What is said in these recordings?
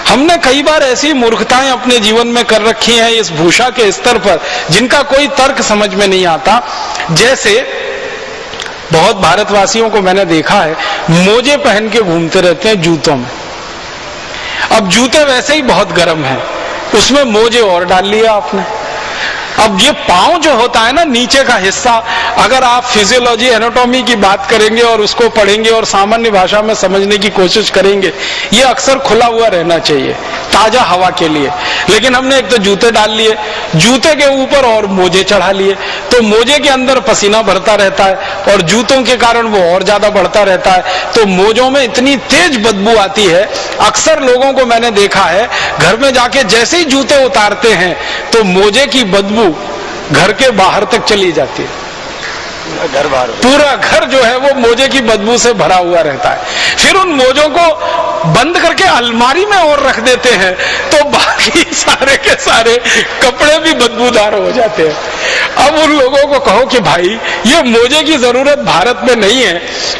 हमने कई बार ऐसी मूर्खताएं अपने जीवन में कर रखी हैं इस भूषा के स्तर पर जिनका कोई तर्क समझ में नहीं आता। जैसे बहुत भारतवासियों को मैंने देखा है मोजे पहन के घूमते रहते हैं जूतों में। अब जूते वैसे ही बहुत गर्म हैं, उसमें मोजे और डाल लिया आपने। अब ये पांव जो होता है ना, नीचे का हिस्सा, अगर आप फिजियोलॉजी एनाटॉमी की बात करेंगे और उसको पढ़ेंगे और सामान्य भाषा में समझने की कोशिश करेंगे, ये अक्सर खुला हुआ रहना चाहिए ताजा हवा के लिए। लेकिन हमने एक तो जूते डाल लिए, जूते के ऊपर और मोजे चढ़ा लिए, तो मोजे के अंदर पसीना भरता रहता है और जूतों के कारण वो और ज्यादा बढ़ता रहता है। तो मोजों में इतनी तेज बदबू आती है। अक्सर लोगों को मैंने देखा है घर में जाके जैसे ही जूते उतारते हैं तो मोजे की बदबू घर के बाहर तक चली जाती है। पूरा घर जो है वो मोजे की बदबू से भरा हुआ रहता है। फिर उन मोजों को बंद करके अलमारी में और रख देते हैं तो बाकी सारे के सारे कपड़े भी बदबूदार हो जाते हैं। अब उन लोगों को कहो कि भाई ये मोजे की जरूरत भारत में नहीं है,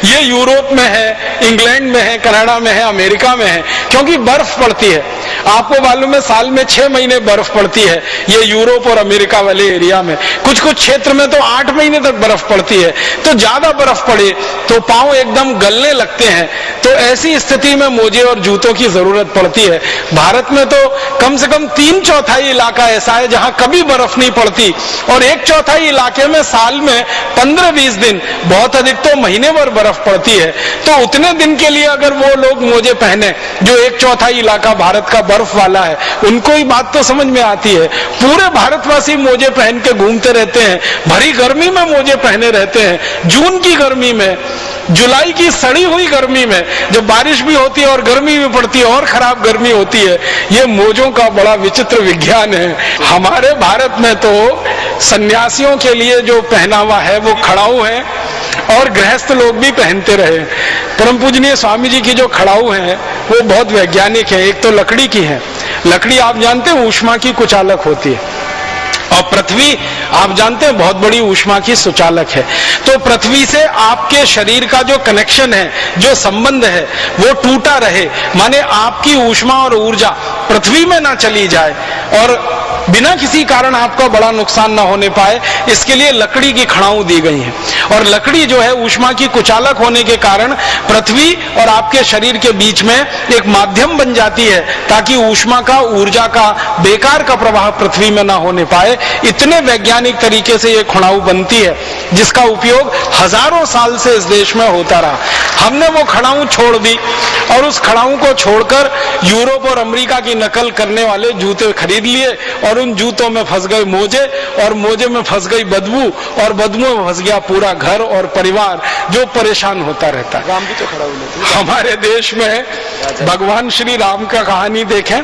ये यूरोप में है, इंग्लैंड में है, कनाडा में है, अमेरिका में है, क्योंकि बर्फ पड़ती है। आपको मालूम है साल में 6 महीने बर्फ पड़ती है ये यूरोप और अमेरिका वाले एरिया में। कुछ कुछ क्षेत्र में तो 8 महीने तक बर्फ पड़ती है। तो ज्यादा बर्फ पड़े तो पांव एकदम गलने लगते हैं। तो ऐसी स्थिति में मोजे और जूतों की जरूरत पड़ती है। भारत में तो कम से कम 3/4 इलाका ऐसा है जहां कभी बर्फ नहीं पड़ती और 1/4 इलाके में साल में 15-20 दिन, बहुत अधिक तो महीने भर बर्फ पड़ती है। तो उतने दिन के लिए अगर वो लोग मोजे पहने जो 1/4 इलाका भारत का बर्फ वाला है, उनको ही बात तो समझ में आती है। पूरे भारतवासी मोजे पहन के घूमते रहते हैं, भरी गर्मी में मोजे पहने रहते हैं। जून की गर्मी में, जुलाई की सड़ी हुई गर्मी में, जब बारिश भी होती है और गर्मी भी पड़ती है और खराब गर्मी होती है। ये मोजों का बड़ा विचित्र विज्ञान है। हमारे भारत में तो सन्यासियों के लिए जो पहनावा है वो खड़ाऊ है और गृहस्थ लोग भी पहनते रहे। परम पूजनीय स्वामी जी की जो खड़ाऊ है वो बहुत वैज्ञानिक है। एक तो लकड़ी की है, लकड़ी आप जानते हैं ऊष्मा की कुचालक होती है, और पृथ्वी आप जानते हैं बहुत बड़ी ऊष्मा की सुचालक है। तो पृथ्वी से आपके शरीर का जो कनेक्शन है, जो संबंध है, वो टूटा रहे, माने आपकी ऊष्मा और ऊर्जा पृथ्वी में ना चली जाए और बिना किसी कारण आपका बड़ा नुकसान ना होने पाए, इसके लिए लकड़ी की खड़ाऊ दी गई है। और लकड़ी जो है ऊष्मा की कुचालक होने के कारण पृथ्वी और आपके शरीर के बीच में एक माध्यम बन जाती है ताकि ऊष्मा का, ऊर्जा का, बेकार का प्रवाह पृथ्वी में ना होने पाए। इतने वैज्ञानिक तरीके से ये खड़ाऊ बनती है जिसका उपयोग हजारों साल से इस देश में होता रहा। हमने वो खड़ाऊ छोड़ दी और उस खड़ाऊ को छोड़कर यूरोप और अमेरिका की नकल करने वाले जूते खरीद लिए और उन जूतों में फंस गए मोजे और मोजे में फंस गई बदबू और बदबू में फंस गया पूरा घर और परिवार जो परेशान होता रहता है। राम भी तो खड़ा हुआ। हमारे देश में भगवान श्री राम का कहानी देखें,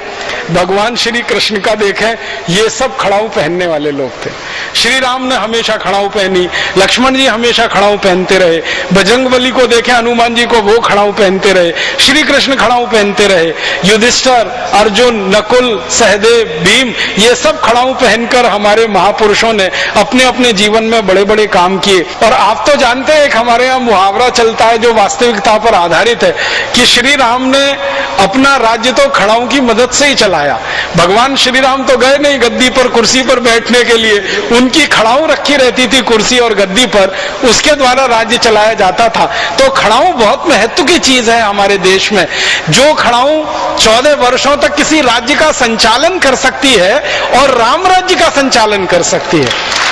भगवान श्री कृष्ण का देखें, ये सब खड़ाऊ पहनने वाले लोग थे। श्री राम ने हमेशा खड़ाऊ पहनी, लक्ष्मण जी हमेशा खड़ाऊ पहनते रहे, बजरंगबली को देखें, हनुमान जी को वो खड़ाऊ पहनते रहे, श्री कृष्ण खड़ाऊ पहनते रहे, युधिष्ठिर, अर्जुन, नकुल, सहदेव, भीम, ये सब खड़ाऊ पहनकर हमारे महापुरुषों ने अपने अपने जीवन में बड़े बड़े काम किए। और आप तो जानते हैं एक हमारे यहाँ मुहावरा चलता है जो वास्तविकता पर आधारित है कि श्री राम ने अपना राज्य तो खड़ाऊ की मदद से ही चलाया। भगवान श्री राम तो गए नहीं गद्दी पर, कुर्सी पर बैठने के लिए, उनकी खड़ाऊ रखी रहती थी कुर्सी और गद्दी पर, उसके द्वारा राज्य चलाया जाता था। तो खड़ाऊ बहुत महत्व की चीज है हमारे देश में। जो खड़ाऊ 14 वर्षों तक किसी राज्य का संचालन कर सकती है और राम राज्य का संचालन कर सकती है।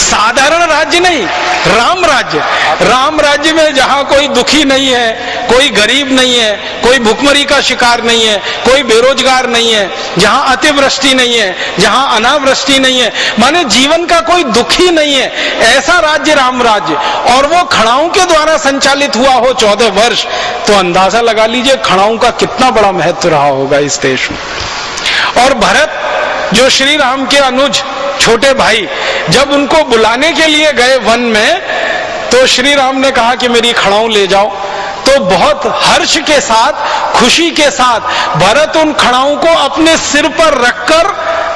साधारण राज्य नहीं, राम राज्य। राम राज्य में जहां कोई दुखी नहीं है, कोई गरीब नहीं है, कोई भुखमरी का शिकार नहीं है, कोई बेरोजगार नहीं है, जहां अतिवृष्टि नहीं है, जहां अनावृष्टि नहीं है, माने जीवन का कोई दुखी नहीं है, ऐसा राज्य राम राज्य। और वो खड़ाऊ के द्वारा संचालित हुआ हो 14 वर्ष, तो अंदाजा लगा लीजिए खड़ाऊ का कितना बड़ा महत्व रहा होगा इस देश में। और भरत जो श्री राम के अनुज छोटे भाई, जब उनको बुलाने के लिए गए वन में, तो श्री राम ने कहा कि मेरी खड़ाऊ ले जाओ। तो बहुत हर्ष के साथ, खुशी के साथ भरत उन खड़ाऊ को अपने सिर पर रखकर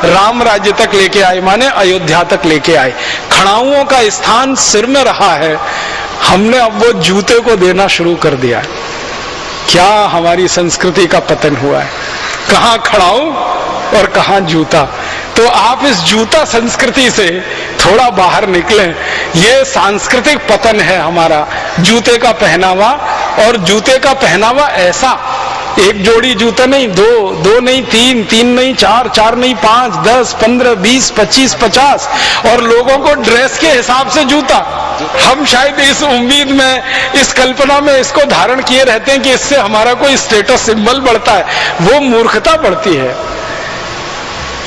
राम राज्य तक लेके आए, माने अयोध्या तक लेके आए। खड़ाऊओं का स्थान सिर में रहा है, हमने अब वो जूते को देना शुरू कर दिया है। क्या हमारी संस्कृति का पतन हुआ है, कहाँ खड़ाऊं और कहाँ जूता। तो आप इस जूता संस्कृति से थोड़ा बाहर निकलें। ये सांस्कृतिक पतन है हमारा, जूते का पहनावा। और जूते का पहनावा ऐसा, एक जोड़ी जूता नहीं, दो नहीं, तीन नहीं, चार नहीं, 5, 10, 15, 20, 25, 50 और लोगों को ड्रेस के हिसाब से जूता। हम शायद इस उम्मीद में, इस कल्पना में इसको धारण किए रहते हैं कि इससे हमारा कोई स्टेटस सिंबल बढ़ता है। वो मूर्खता बढ़ती है।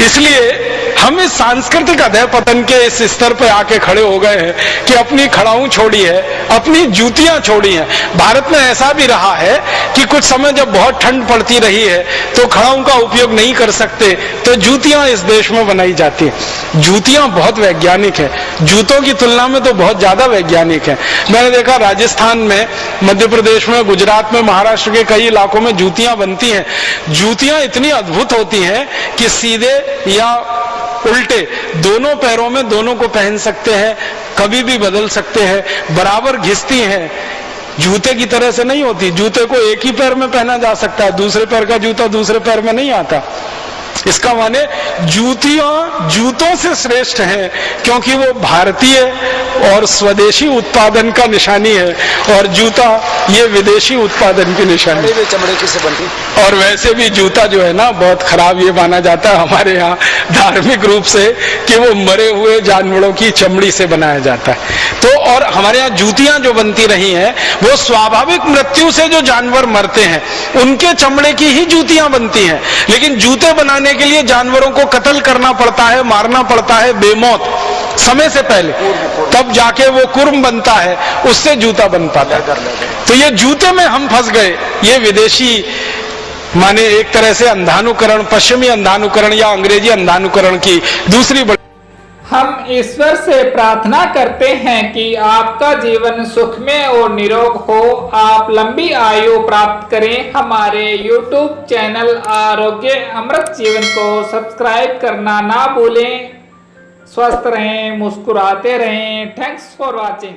इसलिए हम इस सांस्कृतिक अधःपतन के इस स्तर पर आके खड़े हो गए हैं कि अपनी खड़ाऊं छोड़ी है, अपनी जूतियां छोड़ी हैं। भारत में ऐसा भी रहा है कि कुछ समय जब बहुत ठंड पड़ती रही है तो खड़ाऊं का उपयोग नहीं कर सकते, तो जूतियां इस देश में बनाई जाती हैं। जूतियां बहुत वैज्ञानिक है, जूतों की तुलना में तो बहुत ज्यादा वैज्ञानिक है। मैंने देखा राजस्थान में, मध्य प्रदेश में, गुजरात में, महाराष्ट्र के कई इलाकों में जूतियां बनती हैं। जूतियां इतनी अद्भुत होती हैं कि सीधे या उल्टे दोनों पैरों में दोनों को पहन सकते हैं, कभी भी बदल सकते हैं, बराबर घिसती हैं। जूते की तरह से नहीं होती। जूते को एक ही पैर में पहना जा सकता है, दूसरे पैर का जूता दूसरे पैर में नहीं आता। इसका माने जूतियां जूतों से श्रेष्ठ हैं क्योंकि वो भारतीय और स्वदेशी उत्पादन का निशानी है, और जूता ये विदेशी उत्पादन की निशानी है। चमड़े की से बनती। और वैसे भी जूता जो है ना बहुत खराब ये माना जाता है हमारे यहाँ धार्मिक रूप से कि वो मरे हुए जानवरों की चमड़ी से बनाया जाता है। तो और हमारे यहाँ जूतियां जो बनती रही हैं वो स्वाभाविक मृत्यु से जो जानवर मरते हैं उनके चमड़े की ही जूतियां बनती हैं। लेकिन जूते बनाने के लिए जानवरों को कत्ल करना पड़ता है, मारना पड़ता है बेमौत समय से पहले, तब जाके वो कुर्म बनता है, उससे जूता बन पाता है। तो ये जूते में हम फंस गए। ये विदेशी माने एक तरह से अंधानुकरण, पश्चिमी अंधानुकरण या अंग्रेजी अंधानुकरण की दूसरी बड़ी। हम ईश्वर से प्रार्थना करते हैं कि आपका जीवन सुखमय और निरोग हो, आप लंबी आयु प्राप्त करें। हमारे YouTube चैनल आरोग्य अमृत जीवन को सब्सक्राइब करना ना भूलें। स्वस्थ रहें, मुस्कुराते रहें। Thanks for watching.